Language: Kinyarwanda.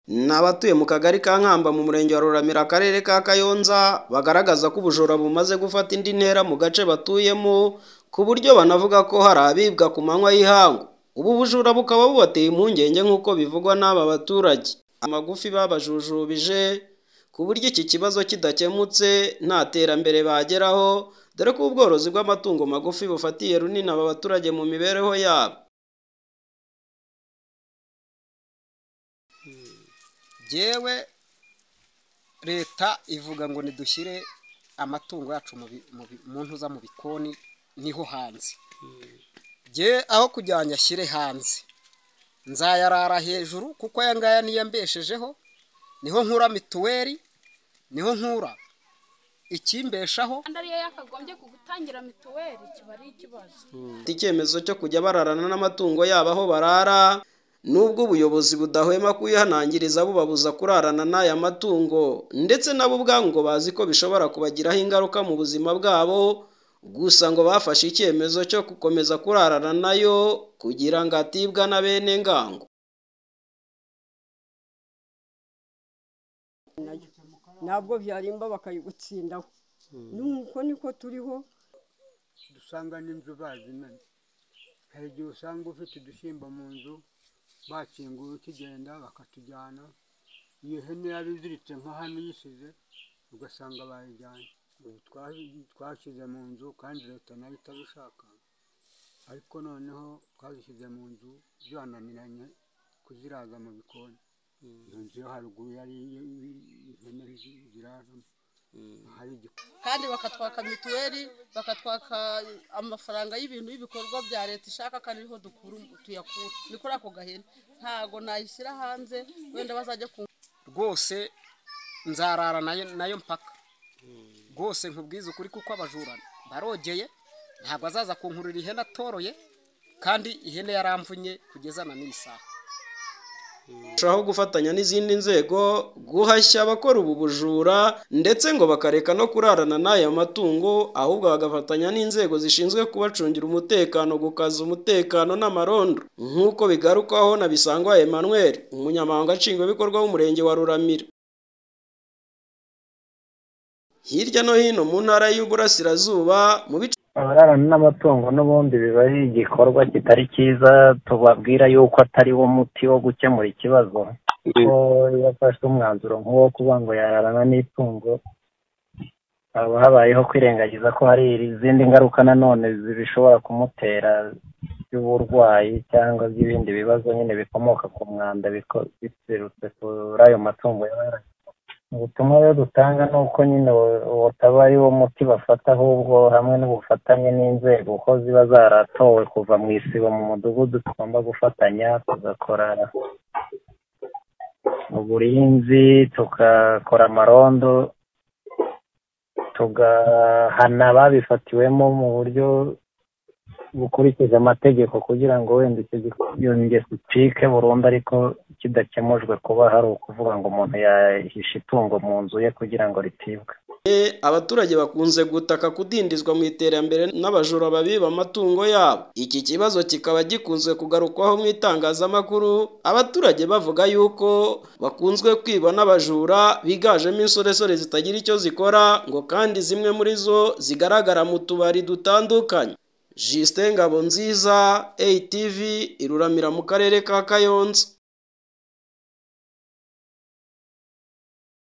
N'abatuye mu kagari ka Nkamba mu murenge wa Ruramira akarere ka Kayonza bagaragaza ko ubujura bumaze gufata indi ntera mu gace batuyemo ku buryo banavuga ko hari abibwa ku manywa y'ihangu. Ubu bujura bukaba bubateye impungenge nk'uko bivugwa n'aba baturage. Amagufi babajujubije ku buryo iki kibazo kidakemutse nta terambere bageraho, dore ko ubworozi bw'amatungo magufi bufatiye runini aba baturage mu mibereho yabo. Jewe leta ivuga ngo nidushyire amatungo yacu mu ntuza mu bikoni niho hanze. Je aho kugira ngo ashyire hanze nzayarara hejuru kuko aya ngaya niyo mbeshejeho, niho nkura mituweli, niho nkura ikimbeshaho. Ariyo yakagombye kugutangira mituweli kiba ari ikibazo. Icyemezo cyo kujya bararana n'amatungo yabo aho barara, nubwo ubuyobozi budahwema kuyihanangiriza bubabuza kurarana n'aya matungo, ndetse nabo ubwabo ngo bazi ko bishobora kubagiraho ingaruka mu buzima bwabo, gusa ngo bafashe icyemezo cyo gukomeza kurarana nayo kugira ngo atibwa na bene ngango. Ntabwo byarimba bakayigutsindaho, nuko niko turiho. Dusanga n'inzu bazimena, hari igihe usanga ufite udushyimbo mu nzu bakinguye ukigenda bakatujyana, iyo hene yari iziritse nka hano uyisize ugasanga bayijyanye. Twashyize mu nzu kandi leta nayo itabishaka, ariko noneho twazishyize mu nzu byananiranye kuziraza mu bikoni. Iyo nzu yo haruguru yari ihene ziraramo, kandi bakatwaka mituweli, bakatwaka amafaranga y'ibintu y'ibikorwa bya leta ishaka, kandi niho tuyakura ni kuri ako gahene. Ntago nayishyira hanze wenda bazajya ku Rwose nzarara nayo mpaka. Rwose nkubwiza ukuri kuko abajura barogeye, ntabwo azaza kunkurira ihene atoroye, kandi ihene yaramvunye kugeza na n'isaha. Shaho gufatanya n'izindi nzego guhashya abakora ubu bujura, ndetse ngo bakareka no kurarana n'aya matungo, ahubwo bagafatanya n'inzego zishinzwe kubacungira umutekano gukaza umutekano n'amarondo, nk'uko bigarukwaho na Bisangwa Emmanuel, umunyamabanga nshingwabikorwa w'umurenge wa Ruramira. Hirya no hino mu ntara y'Uburasirazuba mu bice abararana n'amatungo n'ubundi biba ari igikorwa kitari cyiza, tubabwira yuko atari wo muti wo gukemura ikibazo. Kuko iyo afashe umwanzuro nk'uwo kuvuga ngo yararana n'itungo, haba habayeho kwirengagiza ko hari izindi ngaruka nanone zishobora kumutera by'uburwayi cyangwa by'ibindi bibazo nyine bikomoka ku mwanda biturutse kuri ayo matungo yararanye. Ubutumwa rero dutanga ni uko nyine utaba ari wo muti bafata, ahubwo hamwe n'ubufatanye n'inzego uko ziba zaratowe kuva mu isibo mu mudugudu, tugomba gufatanya tugakora uburinzi, tugakora amarondo, tugahana babifatiwemo mu buryo bukurikije amategeko kugira ngo wenda iyo ngeso icike burundu, ariko kidakemujwe kuba hari ukuvuga ngo umuntu yahisha itungo mu nzu ye kugira ngo ritibwe. Abaturage bakunze gutaka kudindizwa mu iterambere n'abajura babiba amatungo yabo. Iki kibazo kikaba gikunze kugarukwaho mu itangazamakuru, abaturage bavuga yuko bakunzwe kwiba n'abajura bigajemo insoresore zitagira icyo zikora, ngo kandi zimwe muri zo zigaragara mu tubari dutandukanye. Justin Ngabonziza, ATV, Iruramira mu karere ka Kayonza.